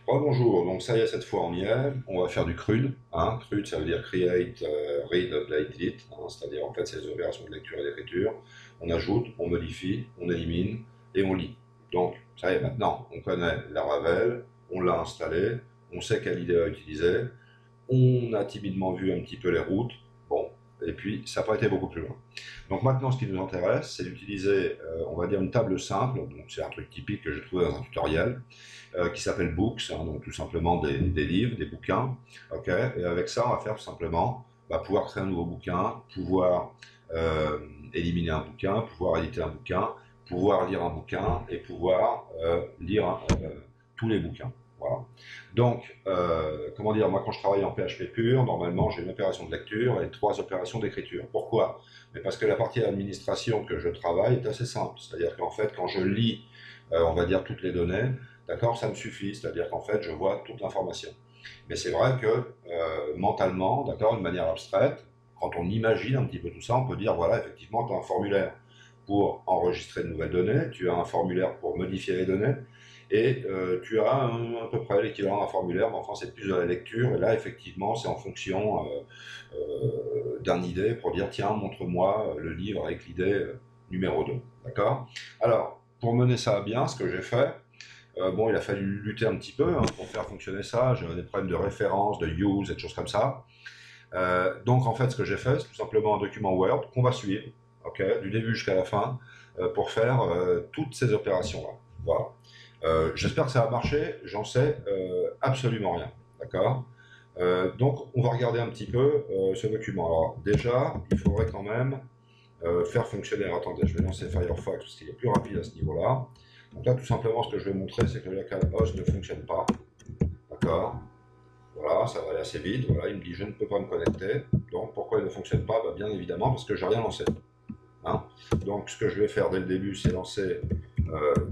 Rebonjour, donc ça y est, cette fois on y est, on va faire du CRUD, hein. CRUD ça veut dire Create, Read, Update, Delete, hein. C'est-à-dire en fait c'est les opérations de lecture et d'écriture, on ajoute, on modifie, on élimine et on lit. Donc ça y est, maintenant on connaît la Ravel, on l'a installé, on sait quelle idée à utiliser, on a timidement vu un petit peu les routes, bon, et puis ça n'a pas été beaucoup plus loin. Donc maintenant, ce qui nous intéresse, c'est d'utiliser, on va dire, une table simple, donc c'est un truc typique que j'ai trouvé dans un tutoriel, qui s'appelle Books, hein, donc tout simplement des livres, des bouquins, ok, et avec ça, on va faire tout simplement pouvoir créer un nouveau bouquin, pouvoir éliminer un bouquin, pouvoir éditer un bouquin, pouvoir lire un bouquin et pouvoir lire tous les bouquins. Voilà. Donc, comment dire, moi quand je travaille en PHP pur, normalement j'ai une opération de lecture et 3 opérations d'écriture. Pourquoi? Mais parce que la partie administration que je travaille est assez simple. C'est-à-dire qu'en fait, quand je lis, on va dire, toutes les données, d'accord, ça me suffit. C'est-à-dire qu'en fait, je vois toute l'information. Mais c'est vrai que mentalement, d'accord, d'une manière abstraite, quand on imagine un petit peu tout ça, on peut dire, voilà, effectivement, tu as un formulaire pour enregistrer de nouvelles données, tu as un formulaire pour modifier les données, et tu as à peu près l'équivalent d'un formulaire, mais enfin c'est plus de la lecture, et là effectivement c'est en fonction d'un idée pour dire tiens montre-moi le livre avec l'idée numéro 2, d'accord. Alors pour mener ça à bien, ce que j'ai fait, bon il a fallu lutter un petit peu hein, pour faire fonctionner ça, j'avais des problèmes de référence, de use et de choses comme ça. Donc en fait ce que j'ai fait c'est tout simplement un document Word qu'on va suivre, ok, du début jusqu'à la fin, pour faire toutes ces opérations là, voilà. J'espère que ça va marcher, j'en sais absolument rien, d'accord. Donc on va regarder un petit peu ce document. Alors déjà, il faudrait quand même faire fonctionner, alors, attendez, je vais lancer Firefox parce qu'il est plus rapide à ce niveau-là. Donc là tout simplement ce que je vais montrer c'est que le localhost ne fonctionne pas, d'accord. Voilà, ça va aller assez vite, voilà, il me dit je ne peux pas me connecter. Donc pourquoi il ne fonctionne pas? Bien évidemment parce que j'ai rien lancé, hein. Donc ce que je vais faire dès le début c'est lancer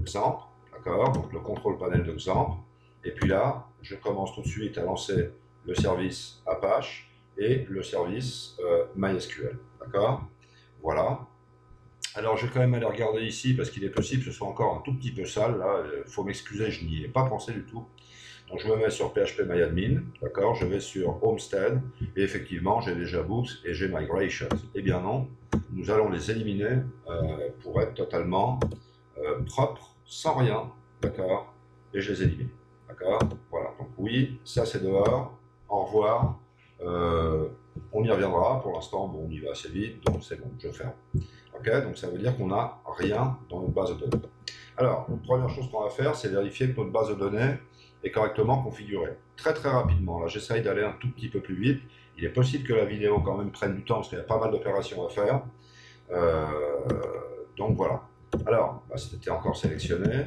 Xampp. D'accord, donc le contrôle panel de Xampp. Et puis là, je commence tout de suite à lancer le service Apache et le service MySQL. D'accord. Voilà. Alors, je vais quand même aller regarder ici parce qu'il est possible que ce soit encore un tout petit peu sale. Là, il faut m'excuser, je n'y ai pas pensé du tout. Donc, je me mets sur phpMyAdmin. D'accord. Je vais sur Homestead. Et effectivement, j'ai déjà Books et j'ai Migrations. Eh bien non, nous allons les éliminer pour être totalement propre, sans rien, d'accord, et je les élimine, d'accord, voilà, donc oui, ça c'est dehors, au revoir, on y reviendra, pour l'instant, bon, on y va assez vite, donc c'est bon, je ferme, ok, donc ça veut dire qu'on n'a rien dans notre base de données. Alors, la première chose qu'on va faire, c'est vérifier que notre base de données est correctement configurée, très très rapidement, là j'essaye d'aller un tout petit peu plus vite, il est possible que la vidéo quand même prenne du temps, parce qu'il y a pas mal d'opérations à faire, donc voilà. Alors, c'était encore sélectionné.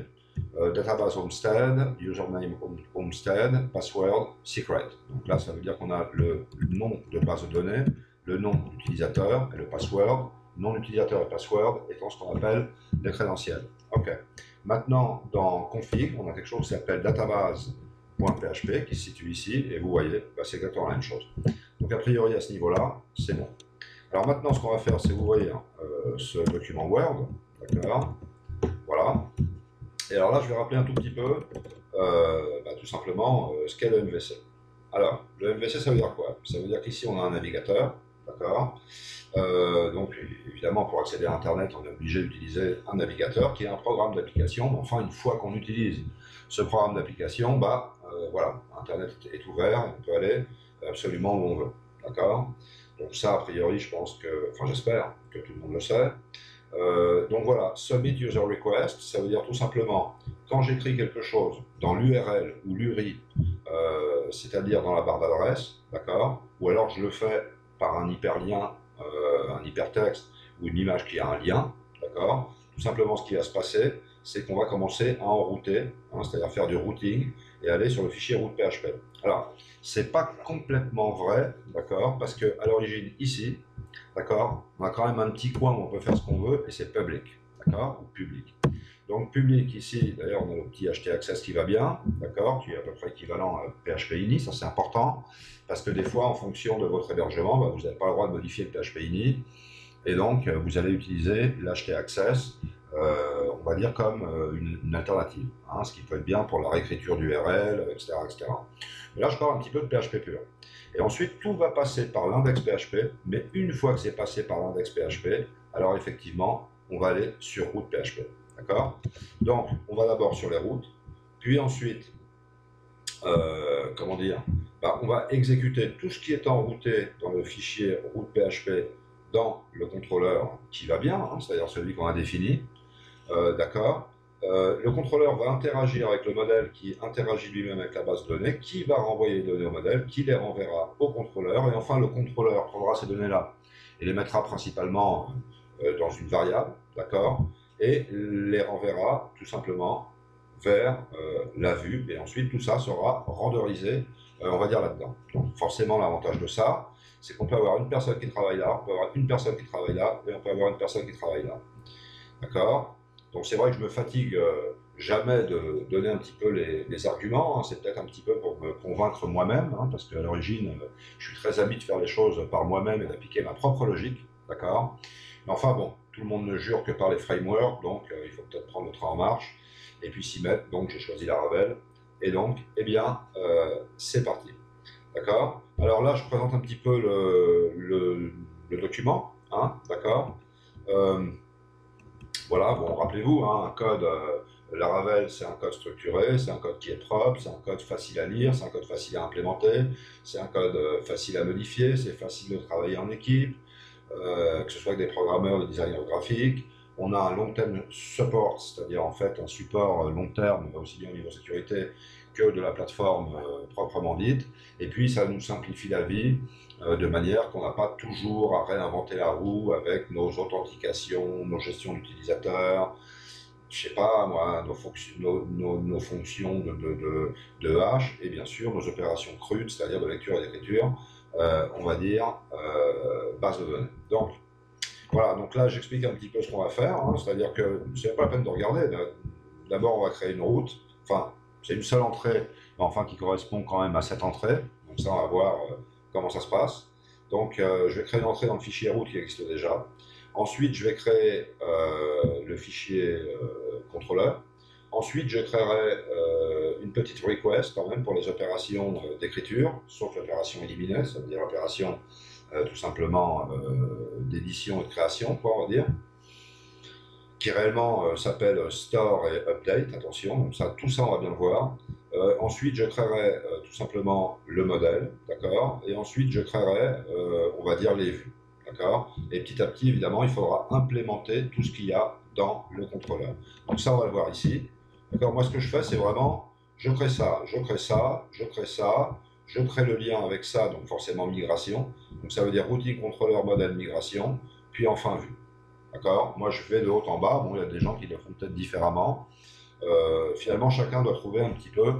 Database Homestead, username Homestead, password secret. Donc là, ça veut dire qu'on a le nom de base de données, le nom d'utilisateur et le password, nom d'utilisateur et password étant ce qu'on appelle les crédentiels. Ok. Maintenant, dans config, on a quelque chose qui s'appelle database.php qui se situe ici, et vous voyez, c'est exactement la même chose. Donc a priori, à ce niveau-là, c'est bon. Alors maintenant, ce qu'on va faire, c'est, vous voyez, hein, ce document Word, d'accord, voilà. Et alors là, je vais rappeler un tout petit peu, tout simplement, ce qu'est le MVC. Alors, le MVC, ça veut dire quoi? Ça veut dire qu'ici, on a un navigateur, d'accord. Donc, évidemment, pour accéder à Internet, on est obligé d'utiliser un navigateur qui est un programme d'application. Mais enfin, une fois qu'on utilise ce programme d'application, voilà, Internet est ouvert, on peut aller absolument où on veut, d'accord. Donc ça, a priori, je pense que, enfin j'espère que tout le monde le sait. Donc voilà, Submit User Request, ça veut dire tout simplement, quand j'écris quelque chose dans l'URL ou l'URI, c'est-à-dire dans la barre d'adresse, d'accord, ou alors je le fais par un hyperlien, un hypertexte ou une image qui a un lien, d'accord, tout simplement ce qui va se passer, c'est qu'on va commencer à enrouter, hein, c'est-à-dire faire du routing et aller sur le fichier route.php. Alors, c'est pas complètement vrai, d'accord, parce que à l'origine ici, d'accord, on a quand même un petit coin où on peut faire ce qu'on veut et c'est public, d'accord, ou public. Donc public ici, d'ailleurs on a le petit htaccess qui va bien, d'accord, qui est à peu près équivalent à php-ini, ça c'est important, parce que des fois en fonction de votre hébergement, vous n'avez pas le droit de modifier le php-ini, et donc vous allez utiliser l'htaccess on va dire comme une alternative, hein, ce qui peut être bien pour la réécriture d'URL, etc., etc. Mais là, je parle un petit peu de PHP pur. Et ensuite, tout va passer par l'index PHP, mais une fois que c'est passé par l'index PHP, alors effectivement, on va aller sur route PHP. D'accord? Donc, on va d'abord sur les routes, puis ensuite, comment dire, on va exécuter tout ce qui est enrouté dans le fichier route PHP dans le contrôleur qui va bien, hein, c'est-à-dire celui qu'on a défini. D'accord. Le contrôleur va interagir avec le modèle qui interagit lui-même avec la base de données, qui va renvoyer les données au modèle, qui les renverra au contrôleur, et enfin le contrôleur prendra ces données-là et les mettra principalement dans une variable, d'accord, et les renverra tout simplement vers la vue, et ensuite tout ça sera renderisé, on va dire là-dedans. Donc forcément l'avantage de ça, c'est qu'on peut avoir une personne qui travaille là, on peut avoir une personne qui travaille là, et on peut avoir une personne qui travaille là. D'accord? Donc c'est vrai que je me fatigue jamais de donner un petit peu les arguments, hein. C'est peut-être un petit peu pour me convaincre moi-même, hein, parce qu'à l'origine, je suis très ami de faire les choses par moi-même et d'appliquer ma propre logique. D'accord? Mais enfin bon, tout le monde ne jure que par les frameworks, donc il faut peut-être prendre le train en marche et puis s'y mettre. Donc j'ai choisi Laravel. Et donc, eh bien, c'est parti. D'accord? Alors là, je présente un petit peu le document. Hein, d'accord? Voilà, bon, rappelez-vous, hein, un code, Laravel, c'est un code structuré, c'est un code qui est propre, c'est un code facile à lire, c'est un code facile à implémenter, c'est un code facile à modifier, c'est facile de travailler en équipe, que ce soit avec des programmeurs, des designers graphiques. On a un long-term support, c'est-à-dire en fait un support long terme, aussi bien au niveau sécurité que de la plateforme proprement dite. Et puis ça nous simplifie la vie de manière qu'on n'a pas toujours à réinventer la roue avec nos authentifications, nos gestions d'utilisateurs, je sais pas moi, nos fonctions de hash et bien sûr nos opérations crudes, c'est-à-dire de lecture et d'écriture, on va dire base de données. Donc voilà, donc là j'explique un petit peu ce qu'on va faire, hein, c'est-à-dire que c'est pas la peine de regarder. D'abord on va créer une route, enfin c'est une seule entrée, mais enfin qui correspond quand même à cette entrée, donc ça on va voir comment ça se passe. Donc je vais créer une entrée dans le fichier route qui existe déjà. Ensuite je vais créer le fichier contrôleur. Ensuite je créerai une petite request quand même pour les opérations d'écriture, sauf l'opération éliminée, ça veut dire l'opération tout simplement d'édition et de création, quoi, on va dire, qui réellement s'appelle Store et Update, attention, donc ça, tout ça on va bien le voir. Ensuite je créerai tout simplement le modèle, d'accord, et ensuite je créerai, on va dire, les vues, d'accord, et petit à petit évidemment il faudra implémenter tout ce qu'il y a dans le contrôleur. Donc ça on va le voir ici, d'accord. Moi ce que je fais c'est vraiment, je crée ça, je crée ça, je crée ça, je crée le lien avec ça, donc forcément migration, donc ça veut dire outil, contrôleur, modèle, migration, puis enfin vue. D'accord? Moi, je vais de haut en bas. Bon, il y a des gens qui le font peut-être différemment. Finalement, chacun doit trouver un petit peu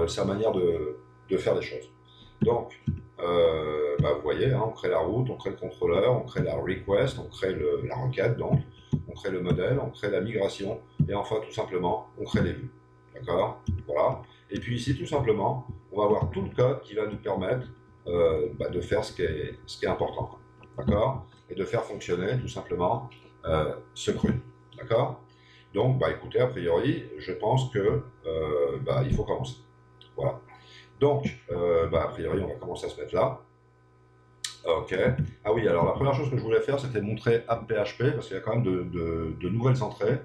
sa manière de faire les choses. Donc, vous voyez, hein, on crée la route, on crée le contrôleur, on crée la request, on crée la requête, donc, on crée le modèle, on crée la migration, et enfin, tout simplement, on crée les vues. D'accord? Voilà. Et puis ici, tout simplement, on va avoir tout le code qui va nous permettre de faire ce qui est important. D'accord? Et de faire fonctionner, tout simplement, ce CRUD. D'accord? Donc, écoutez, a priori, je pense que il faut commencer. Voilà. Donc, a priori, on va commencer à se mettre là. Ok. Ah oui, alors la première chose que je voulais faire, c'était montrer app.php, parce qu'il y a quand même de nouvelles entrées,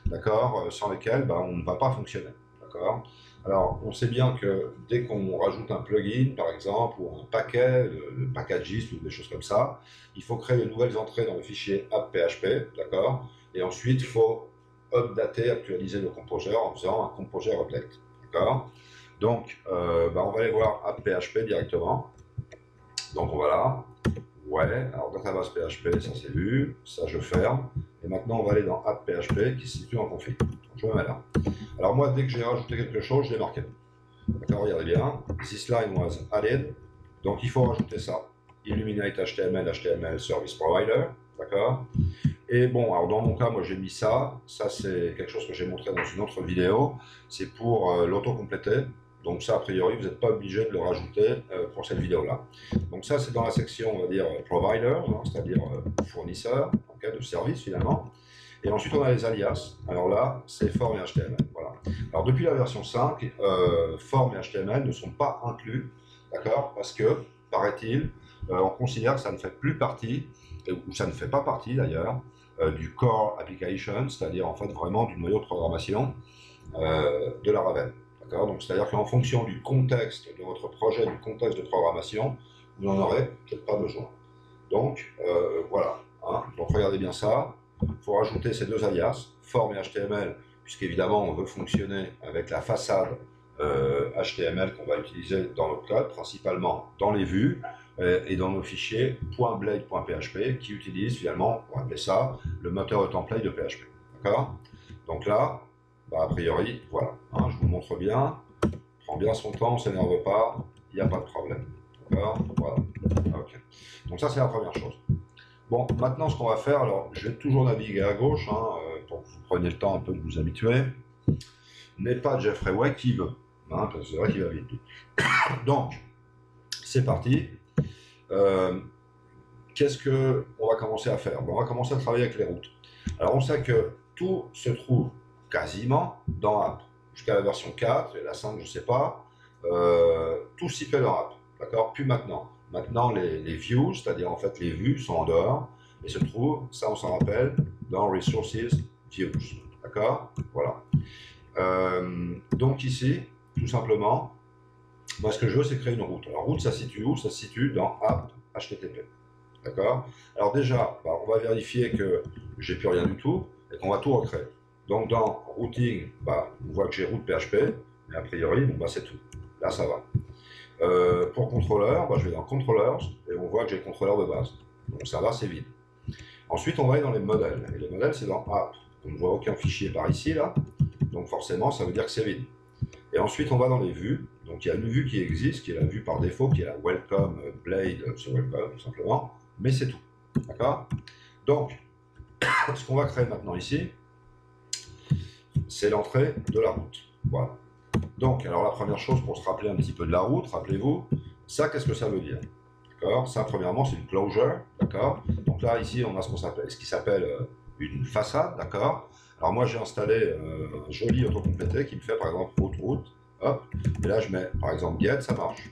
d'accord, sans lesquelles on ne va pas fonctionner. D'accord. Alors, on sait bien que dès qu'on rajoute un plugin, par exemple, ou un paquet, le packagist ou des choses comme ça, il faut créer de nouvelles entrées dans le fichier app.php, d'accord. Et ensuite, il faut updater, actualiser le composer en faisant un composer update, d'accord. Donc, on va aller voir app.php directement. Donc voilà, ouais, alors database PHP, ça c'est vu, ça je ferme, et maintenant on va aller dans app PHP qui se situe en config. Donc, je me mets là. Alors moi, dès que j'ai rajouté quelque chose, je l'ai marqué. D'accord, regardez bien, this line was added, donc il faut rajouter ça. Illuminate HTML, HTML Service Provider, d'accord. Et bon, alors dans mon cas, moi j'ai mis ça c'est quelque chose que j'ai montré dans une autre vidéo, c'est pour l'auto-compléter. Donc ça, a priori, vous n'êtes pas obligé de le rajouter pour cette vidéo-là. Donc ça, c'est dans la section, on va dire, provider, hein, c'est-à-dire fournisseur, okay, de service finalement. Et ensuite, on a les alias. Alors là, c'est form et HTML. Voilà. Alors depuis la version 5, form et HTML ne sont pas inclus, d'accord? Parce que, paraît-il, on considère que ça ne fait plus partie, ou ça ne fait pas partie d'ailleurs, du core application, c'est-à-dire en fait vraiment du noyau de programmation de Laravel. D'accord? Donc c'est-à-dire qu'en fonction du contexte de votre projet, du contexte de programmation, vous n'en aurez peut-être pas besoin. Donc voilà. Hein? Donc regardez bien ça. Il faut rajouter ces deux alias, form et HTML, puisqu'évidemment on veut fonctionner avec la façade HTML qu'on va utiliser dans notre code, principalement dans les vues et dans nos fichiers .blade.php qui utilisent finalement, on va appeler ça, le moteur de template de PHP. D'accord? Donc là, bah, a priori, voilà, hein, je vous montre bien, prend bien son temps, on ne s'énerve pas, il n'y a pas de problème. D'accord? Voilà. Ok. Donc ça c'est la première chose. Bon, maintenant ce qu'on va faire, alors je vais toujours naviguer à gauche, hein, pour que vous preniez le temps un peu de vous habituer. N'est pas Jeffrey Way qui veut, hein, parce que c'est vrai qu'il va vite. Donc, c'est parti. Qu'est-ce qu'on va commencer à faire? Bon, on va commencer à travailler avec les routes. Alors on sait que tout se trouve quasiment dans App. Jusqu'à la version 4, et la 5 je ne sais pas, tout s'y fait dans App. D'accord? Puis maintenant. Maintenant les views, c'est-à-dire en fait les vues sont en dehors, et se trouvent, ça on s'en rappelle, dans Resources Views. D'accord? Voilà. Donc ici, tout simplement, moi ce que je veux c'est créer une route. Alors route ça se situe où? Ça se situe dans App HTTP. D'accord? Alors déjà, bah, on va vérifier que j'ai plus rien du tout et qu'on va tout recréer. Donc dans routing, bah, on voit que j'ai route PHP, mais a priori, bon, bah, c'est tout. Là ça va. Pour contrôleur, bah, je vais dans controllers et on voit que j'ai le contrôleur de base. Donc ça va, c'est vide. Ensuite, on va aller dans les modèles. Et les modèles, c'est dans App. On ne voit aucun fichier par ici, là. Donc forcément, ça veut dire que c'est vide. Et ensuite, on va dans les vues. Donc il y a une vue qui existe, qui est la vue par défaut, qui est la Welcome Blade, c'est Welcome, tout simplement. Mais c'est tout. D'accord? Donc, ce qu'on va créer maintenant ici, c'est l'entrée de la route. Voilà. Donc, alors la première chose pour se rappeler un petit peu de la route, rappelez-vous, ça, qu'est-ce que ça veut dire? D'accord? Ça, premièrement, c'est une closure. D'accord? Donc là, ici, on a ce qui s'appelle une façade. D'accord? Alors moi, j'ai installé un joli autocomplété qui me fait, par exemple, route. Hop. Et là, je mets, par exemple, get, ça marche.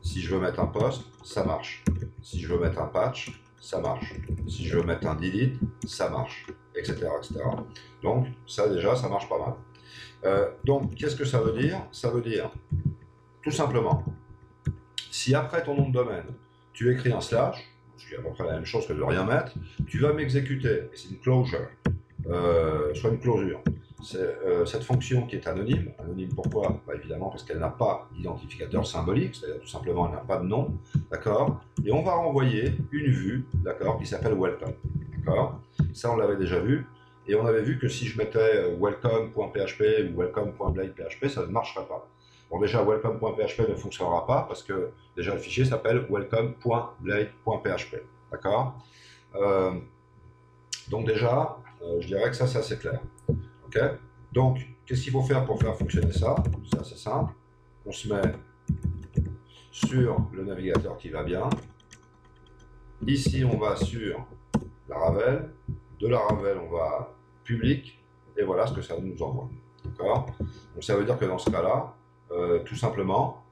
Si je veux mettre un post, ça marche. Si je veux mettre un patch, ça marche. Si je veux mettre un delete, ça marche, etc., etc. Donc, ça déjà, ça marche pas mal. Donc, qu'est-ce que ça veut dire? Ça veut dire, tout simplement, si après ton nom de domaine, tu écris un slash, ce qui est à peu près la même chose que de rien mettre, tu vas m'exécuter, et c'est une closure, soit une closure. C'est cette fonction qui est anonyme. Anonyme pourquoi? Bah, évidemment parce qu'elle n'a pas d'identificateur symbolique, c'est-à-dire tout simplement elle n'a pas de nom, d'accord? Et on va renvoyer une vue, d'accord, qui s'appelle welcome, d'accord? Ça on l'avait déjà vu, et on avait vu que si je mettais welcome.php ou welcome.blade.php, ça ne marcherait pas. Bon déjà welcome.php ne fonctionnera pas parce que déjà le fichier s'appelle welcome.blade.php, d'accord? Donc déjà, je dirais que ça c'est assez clair. Okay. Donc, qu'est-ce qu'il faut faire pour faire fonctionner ça? C'est assez simple. On se met sur le navigateur qui va bien. Ici, on va sur Laravel. De Laravel, on va à public. Et voilà ce que ça nous envoie. D'accord? Donc, ça veut dire que dans ce cas-là, tout simplement,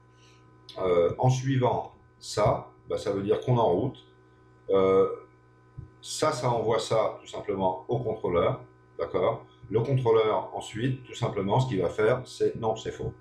en suivant ça, bah, ça veut dire qu'on est en route. Ça envoie ça tout simplement au contrôleur. D'accord? Le contrôleur, ensuite, tout simplement, ce qu'il va faire, c'est... Non, c'est faux.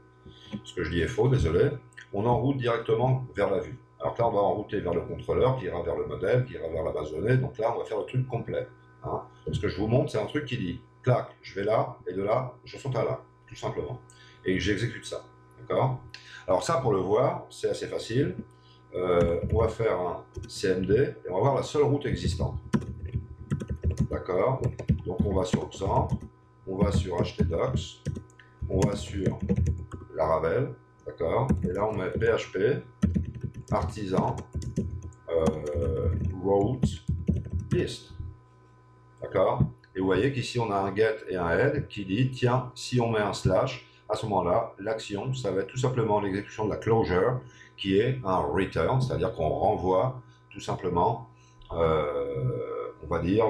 Ce que je dis est faux, désolé. On enroute directement vers la vue. Alors là, on va enrouter vers le contrôleur, qui ira vers le modèle, qui ira vers la base de données. Donc là, on va faire le truc complet. Hein. Ce que je vous montre, c'est un truc qui dit, clac, je vais là, et de là, je saute à là, tout simplement. Et j'exécute ça. D'accord? Alors ça, pour le voir, c'est assez facile. On va faire un CMD, et on va voir la seule route existante. D'accord? Donc on va sur Centre. On va sur htdocs, on va sur Laravel, d'accord? Et là, on met PHP, artisan, route, list, d'accord? Et vous voyez qu'ici, on a un get et un head qui dit, tiens, si on met un slash, à ce moment-là, l'action, ça va être tout simplement l'exécution de la closure, qui est un return, c'est-à-dire qu'on renvoie tout simplement, on on va dire,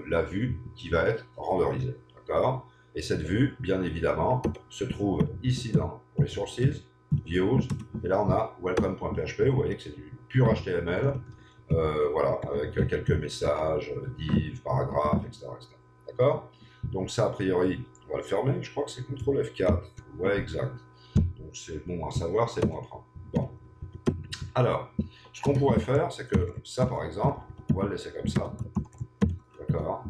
la vue qui va être renderisée. D'accord? Et cette vue, bien évidemment, se trouve ici dans Resources, Views, et là on a welcome.php, vous voyez que c'est du pur HTML, voilà, avec quelques messages, div, paragraphes, etc. D'accord? Donc ça, a priori, on va le fermer, je crois que c'est CTRL F4, ouais, exact. Donc c'est bon à savoir, c'est bon à prendre. Bon. Alors, ce qu'on pourrait faire, c'est que ça, par exemple, on va le laisser comme ça. D'accord?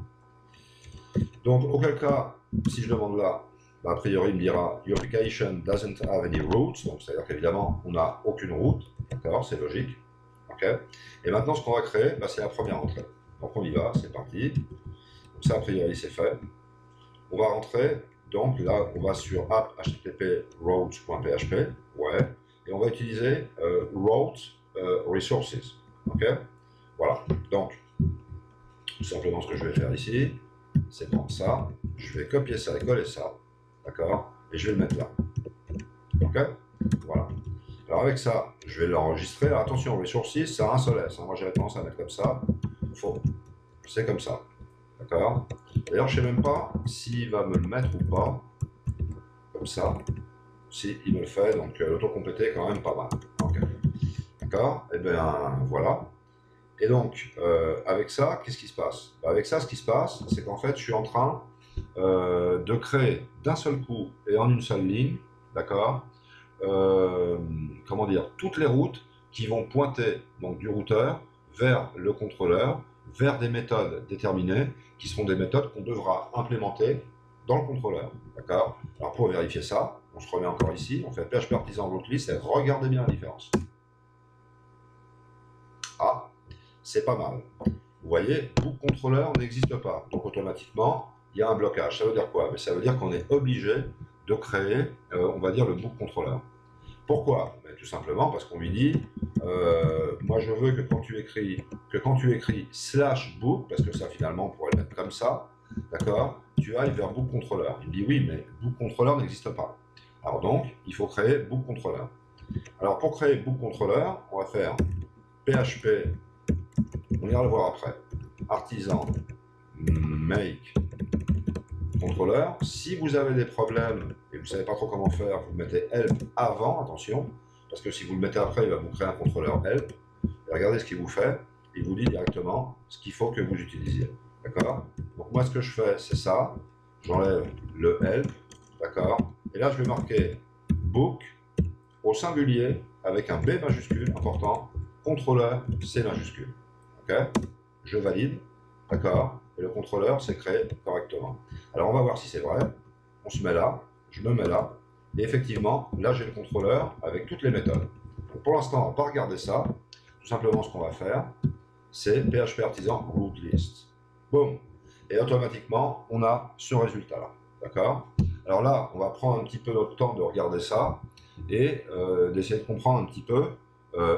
Donc, auquel cas, si je demande là, bah, a priori, il me dira Your application doesn't have any routes. Donc, c'est-à-dire qu'évidemment, on n'a aucune route. D'accord? C'est logique. OK? Et maintenant, ce qu'on va créer, bah, c'est la première entrée. Donc, on y va, c'est parti. Donc, ça, a priori, c'est fait. On va rentrer. Donc, là, on va sur app http routes.php. Ouais. Et on va utiliser routes resources. OK? Voilà. Donc, tout simplement, ce que je vais faire ici, c'est prendre ça, je vais copier ça et coller ça, d'accord? Et je vais le mettre là. Ok? Voilà. Alors avec ça, je vais l'enregistrer. Alors attention, Resources, ça a un seul S. Moi j'ai tendance à mettre comme ça. Faux. C'est comme ça. D'accord? D'ailleurs, je ne sais même pas s'il va me le mettre ou pas. Comme ça. Si il me le fait, donc l'autocompléter est quand même pas mal. Okay. D'accord? Et bien voilà. Et donc, avec ça, qu'est-ce qui se passe? Avec ça, ce qui se passe, c'est qu'en fait, je suis en train de créer d'un seul coup et en une seule ligne, d'accord, comment dire, toutes les routes qui vont pointer donc du routeur vers le contrôleur, vers des méthodes déterminées, qui seront des méthodes qu'on devra implémenter dans le contrôleur, d'accord? Alors pour vérifier ça, on se remet encore ici, on fait PHP artisan route list et regardez bien la différence. Ah, c'est pas mal. Vous voyez, book controller n'existe pas. Donc automatiquement, il y a un blocage. Ça veut dire quoi? Ça veut dire qu'on est obligé de créer, on va dire, le book controller. Pourquoi? Tout simplement parce qu'on lui dit, moi je veux que quand tu écris slash book, parce que ça finalement on pourrait le mettre comme ça, d'accord, tu ailles vers book controller. Il me dit oui, mais book controller n'existe pas. Alors donc, il faut créer book controller. Alors pour créer book controller, on va faire PHP. On ira le voir après. Artisan make contrôleur. Si vous avez des problèmes et vous ne savez pas trop comment faire, vous mettez help avant, attention, parce que si vous le mettez après, il va vous créer un contrôleur help. Et regardez ce qu'il vous fait. Il vous dit directement ce qu'il faut que vous utilisiez. D'accord? Donc moi, ce que je fais, c'est ça. J'enlève le help. D'accord? Et là, je vais marquer book au singulier avec un B majuscule, important, contrôleur C majuscule. Ok, je valide, d'accord, et le contrôleur s'est créé correctement. Alors on va voir si c'est vrai. On se met là, je me mets là, et effectivement, là j'ai le contrôleur avec toutes les méthodes. Donc, pour l'instant, on ne va pas regarder ça. Tout simplement, ce qu'on va faire, c'est PHP artisan route list. Boum. Et automatiquement, on a ce résultat-là. D'accord? Alors là, on va prendre un petit peu notre temps de regarder ça et d'essayer de comprendre un petit peu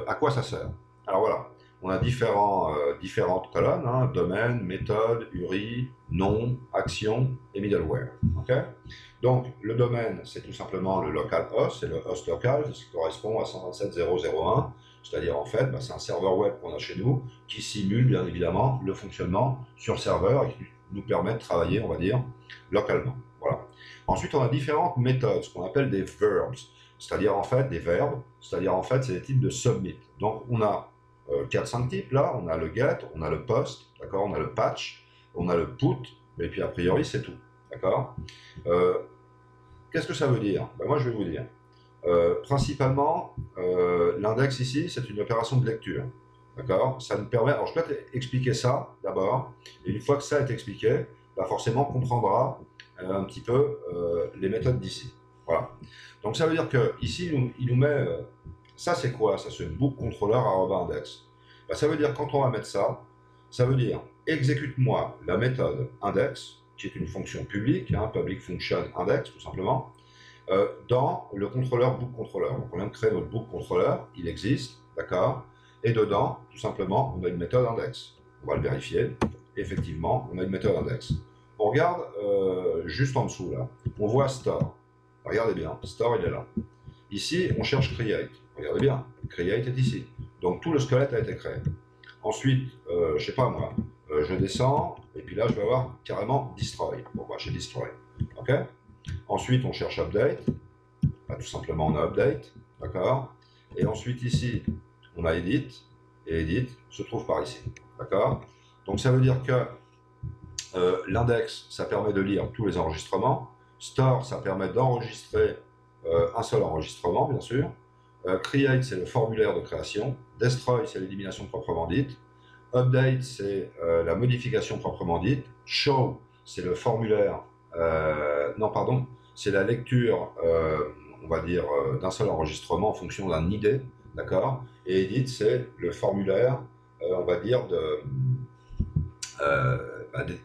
à quoi ça sert. Alors voilà. On a différentes colonnes, hein, domaine, méthode, URI, nom, action et middleware. Okay, donc le domaine, c'est tout simplement le local host, c'est le host local, ce qui correspond à 127.0.0.1, c'est-à-dire en fait, c'est un serveur web qu'on a chez nous qui simule bien évidemment le fonctionnement sur le serveur et qui nous permet de travailler, on va dire, localement. Voilà. Ensuite, on a différentes méthodes, ce qu'on appelle des verbs, c'est-à-dire en fait des verbes, c'est-à-dire en fait c'est des types de submit. Donc on a 4-5 types là, on a le get, on a le post, d'accord, on a le patch, on a le put, et puis a priori c'est tout, d'accord. Qu'est-ce que ça veut dire? Moi je vais vous dire. Principalement, l'index ici c'est une opération de lecture, d'accord. Ça nous permet, alors je peux expliquer ça d'abord, et une fois que ça est expliqué, forcément on comprendra un petit peu les méthodes d'ici. Voilà. Donc ça veut dire que ici il nous met ça, c'est quoi? Ça, c'est book controller @index. Ça veut dire, quand on va mettre ça, ça veut dire exécute-moi la méthode index, qui est une fonction publique, hein, public function index, tout simplement, dans le contrôleur book controller. Donc, on vient de créer notre book controller, il existe, d'accord, et dedans, tout simplement, on a une méthode index. On va le vérifier. Effectivement, on a une méthode index. On regarde juste en dessous, là. On voit store. Regardez bien, store, il est là. Ici, on cherche create. Regardez bien, create est ici. Donc tout le squelette a été créé. Ensuite, je sais pas moi, je descends, et puis là, je vais avoir carrément destroy. Bon, bah, j'ai destroy. OK. Ensuite, on cherche update. Bah, tout simplement, on a update. D'accord. Et ensuite, ici, on a edit. Et edit se trouve par ici. D'accord. Donc, ça veut dire que l'index, ça permet de lire tous les enregistrements. Store, ça permet d'enregistrer un seul enregistrement, bien sûr. Create, c'est le formulaire de création. Destroy, c'est l'élimination proprement dite. Update, c'est la modification proprement dite. Show, c'est le formulaire, non pardon, c'est la lecture, on va dire, d'un seul enregistrement en fonction d'un ID, d'accord. Et edit, c'est le formulaire, on va dire,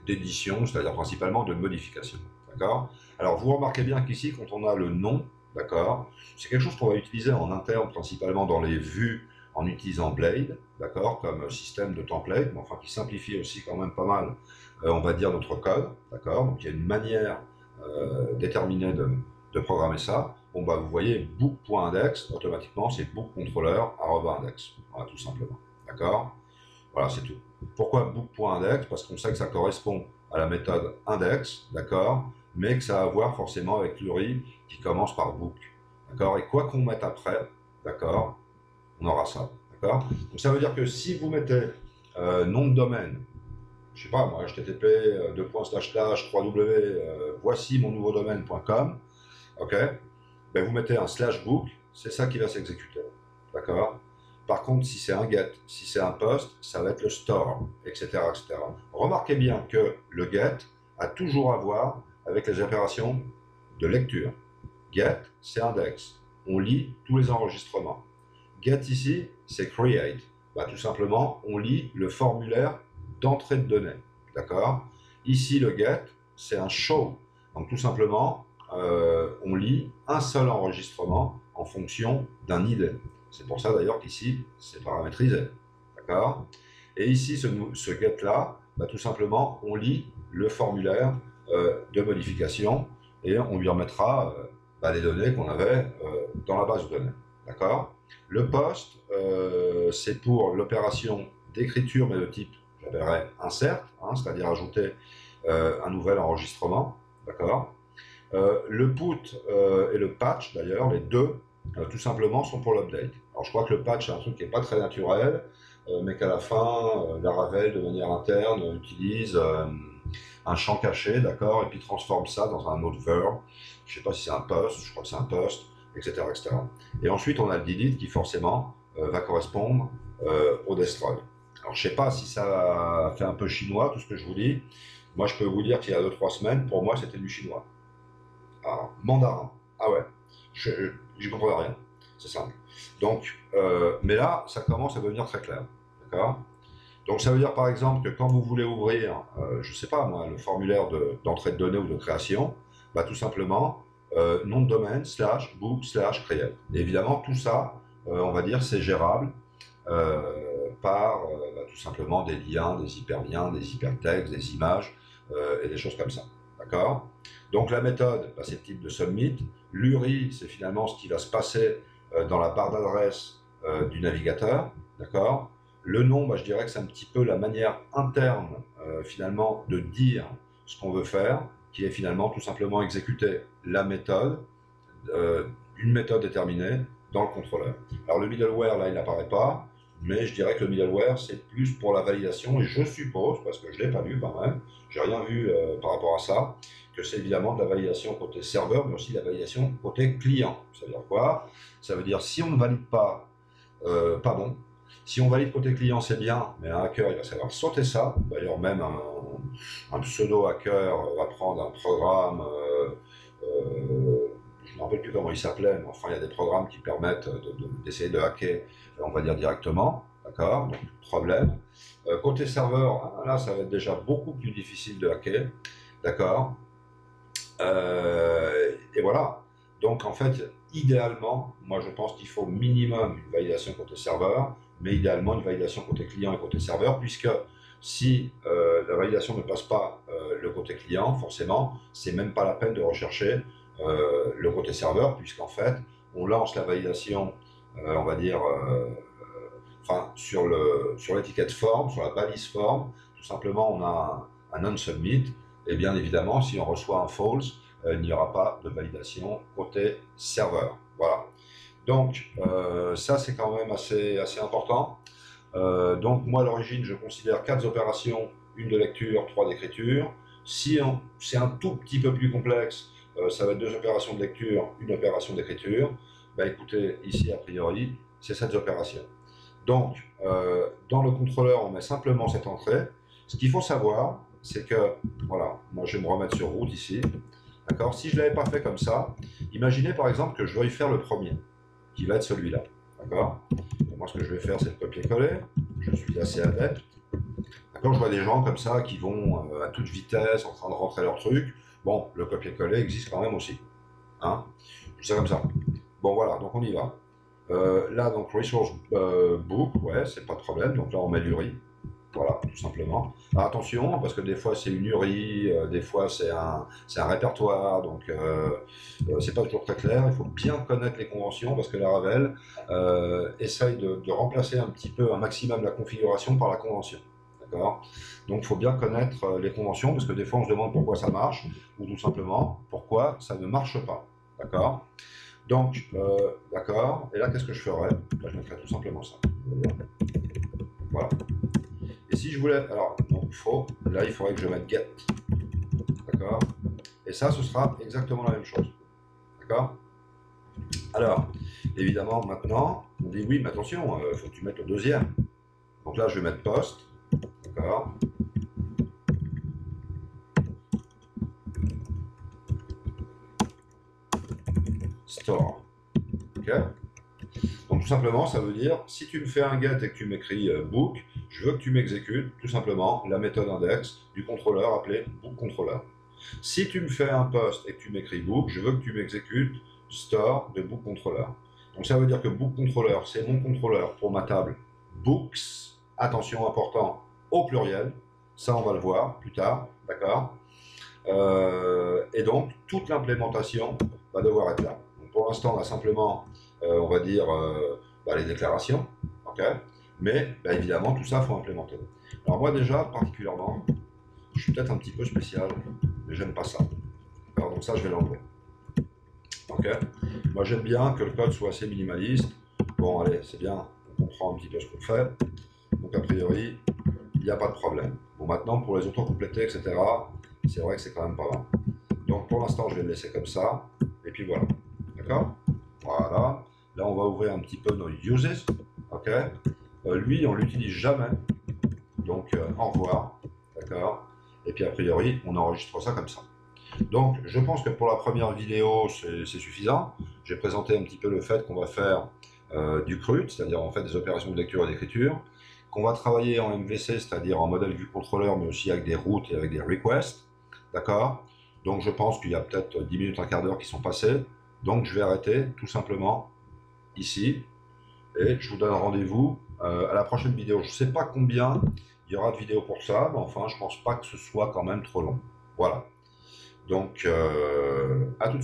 d'édition, c'est-à-dire principalement de modification, d'accord. Alors vous remarquez bien qu'ici, quand on a le nom, d'accord, c'est quelque chose qu'on va utiliser en interne, principalement dans les vues, en utilisant Blade, d'accord, comme système de template, mais enfin qui simplifie aussi quand même pas mal, on va dire, notre code, d'accord. Donc il y a une manière déterminée de programmer ça. Bon, bah vous voyez, book.index, automatiquement, c'est bookcontroller@index, voilà, tout simplement, d'accord. Voilà, c'est tout. Pourquoi book.index? Parce qu'on sait que ça correspond à la méthode index, d'accord, mais que ça a à voir forcément avec l'URI qui commence par book, d'accord. Et quoi qu'on mette après, d'accord, on aura ça, d'accord. Donc ça veut dire que si vous mettez nom de domaine, je sais pas moi, http :// voici mon nouveau domaine.com, ok, ben vous mettez un /book, c'est ça qui va s'exécuter, d'accord. Par contre, si c'est un get, si c'est un post, ça va être le store, etc., etc. Remarquez bien que le get a toujours à voir avec les opérations de lecture. Get, c'est index. On lit tous les enregistrements. Get ici, c'est create. Bah, tout simplement, on lit le formulaire d'entrée de données. D'accord. Ici, le get, c'est un show. Donc, tout simplement, on lit un seul enregistrement en fonction d'un ID. C'est pour ça d'ailleurs qu'ici, c'est paramétrisé. D'accord. Et ici, ce get-là, bah, tout simplement, on lit le formulaire de modification et on lui remettra les données qu'on avait dans la base de données. D'accord. Le post, c'est pour l'opération d'écriture, mais de type, j'appellerais insert, hein, c'est-à-dire ajouter un nouvel enregistrement. D'accord. Le put et le patch, d'ailleurs, les deux, tout simplement, sont pour l'update. Alors, je crois que le patch, c'est un truc qui n'est pas très naturel, mais qu'à la fin, Laravel, de manière interne, utilise un champ caché, d'accord, et puis transforme ça dans un autre verb. Je ne sais pas si c'est un post, je crois que c'est un post, etc., etc. Et ensuite, on a le delete qui, forcément, va correspondre au destroy. Alors, je ne sais pas si ça fait un peu chinois, tout ce que je vous dis. Moi, je peux vous dire qu'il y a 2-3 semaines, pour moi, c'était du chinois. Ah, mandarin. Ah ouais, je comprends rien. C'est simple. Donc, mais là, ça commence à devenir très clair. D'accord. Donc, ça veut dire par exemple que quand vous voulez ouvrir, je ne sais pas moi, le formulaire d'entrée de données ou de création, bah, tout simplement, nom de domaine, /book /create. Et évidemment, tout ça, on va dire, c'est gérable par tout simplement des liens, des hyperliens, des hypertextes, des images et des choses comme ça. D'accord. Donc la méthode, bah, c'est le type de submit. L'URI, c'est finalement ce qui va se passer dans la barre d'adresse du navigateur. D'accord. Le nom, bah, je dirais que c'est un petit peu la manière interne finalement de dire ce qu'on veut faire, qui est finalement tout simplement exécuter la méthode, une méthode déterminée dans le contrôleur. Alors le middleware, là, il n'apparaît pas, mais je dirais que le middleware, c'est plus pour la validation, et je suppose, parce que je ne l'ai pas vu quand même, j'ai rien vu par rapport à ça, que c'est évidemment de la validation côté serveur, mais aussi de la validation côté client. Ça veut dire quoi? Ça veut dire si on ne valide pas, pas bon. Si on valide côté client, c'est bien, mais un hacker, il va savoir sauter ça. D'ailleurs, même un pseudo-hacker va prendre un programme, je ne me rappelle plus comment il s'appelait, mais enfin, il y a des programmes qui permettent d'essayer de hacker, on va dire directement. D'accord. Donc, problème. Côté serveur, là, ça va être déjà beaucoup plus difficile de hacker. D'accord. Et voilà. Donc, en fait, idéalement, moi, je pense qu'il faut minimum une validation côté serveur, mais idéalement une validation côté client et côté serveur, puisque si la validation ne passe pas le côté client, forcément, c'est même pas la peine de rechercher le côté serveur, puisqu'en fait, on lance la validation, on va dire, enfin, sur l'étiquette forme, sur la balise forme, tout simplement on a un non-submit, et bien évidemment, si on reçoit un false, il n'y aura pas de validation côté serveur. Voilà. Donc, ça, c'est quand même assez important. Donc, moi, à l'origine, je considère 4 opérations, une de lecture, 3 d'écriture. Si c'est un tout petit peu plus complexe, ça va être 2 opérations de lecture, une opération d'écriture. Bah, écoutez, ici, a priori, c'est 7 opérations. Donc, dans le contrôleur, on met simplement cette entrée. Ce qu'il faut savoir, c'est que, voilà, moi je vais me remettre sur route ici. D'accord. Si je ne l'avais pas fait comme ça, imaginez par exemple que je veuille faire le premier, qui va être celui-là. D'accord. Moi, ce que je vais faire, c'est le copier-coller. Je suis assez adepte. D'accord. Je vois des gens comme ça qui vont à toute vitesse en train de rentrer leur truc. Bon, le copier-coller existe quand même aussi. Hein. C'est comme ça. Bon, voilà, donc on y va. Là, donc, resource book, ouais, c'est pas de problème. Donc là, on met l'URI. Voilà, tout simplement. Alors, attention, parce que des fois c'est une URI, des fois c'est un répertoire, donc c'est pas toujours très clair. Il faut bien connaître les conventions, parce que la Ravel essaye de remplacer un petit peu, un maximum la configuration par la convention. D'accord. Donc il faut bien connaître les conventions, parce que des fois on se demande pourquoi ça marche, ou tout simplement pourquoi ça ne marche pas. D'accord. Donc, d'accord. Et là, qu'est-ce que je ferais? Là, je mettrais tout simplement ça. Voilà. Et si je voulais, alors, donc là, il faudrait que je mette get, d'accord. Et ça, ce sera exactement la même chose, d'accord. Alors, évidemment, maintenant, on dit oui, mais attention, il faut que tu mettes le deuxième. Donc là, je vais mettre post, d'accord. Store, ok. Donc tout simplement, ça veut dire, si tu me fais un get et que tu m'écris book, je veux que tu m'exécutes tout simplement la méthode index du contrôleur appelé bookController. Si tu me fais un post et que tu m'écris book, je veux que tu m'exécutes store de bookController. Donc ça veut dire que bookController, c'est mon contrôleur pour ma table books, attention important, au pluriel, ça on va le voir plus tard, d'accord. Et donc toute l'implémentation va devoir être là. Donc, pour l'instant, on a simplement, on va dire, les déclarations, ok. Mais évidemment, tout ça, il faut implémenter. Alors moi déjà, particulièrement, je suis peut-être un petit peu spécial, mais j'aime pas ça. Alors, donc ça, je vais l'enlever. Ok. Moi, j'aime bien que le code soit assez minimaliste. Bon, allez, c'est bien, on comprend un petit peu ce qu'on fait. Donc a priori, il n'y a pas de problème. Bon, maintenant, pour les auto-complétés, etc., c'est vrai que c'est quand même pas mal. Donc pour l'instant, je vais le laisser comme ça. Et puis voilà. D'accord. Voilà. Là, on va ouvrir un petit peu nos uses. Ok. Lui, on l'utilise jamais. Donc, au revoir. D'accord. Et puis, a priori, on enregistre ça comme ça. Donc, je pense que pour la première vidéo, c'est suffisant. J'ai présenté un petit peu le fait qu'on va faire du CRUD, c'est-à-dire en fait des opérations de lecture et d'écriture, qu'on va travailler en MVC, c'est-à-dire en modèle vue contrôleur, mais aussi avec des routes et avec des requests. D'accord. Donc, je pense qu'il y a peut-être 10 minutes, un quart d'heure qui sont passés. Donc, je vais arrêter tout simplement ici. Et je vous donne rendez-vous à la prochaine vidéo. Je ne sais pas combien il y aura de vidéos pour ça, mais enfin, je ne pense pas que ce soit quand même trop long. Voilà. Donc, à tout de suite.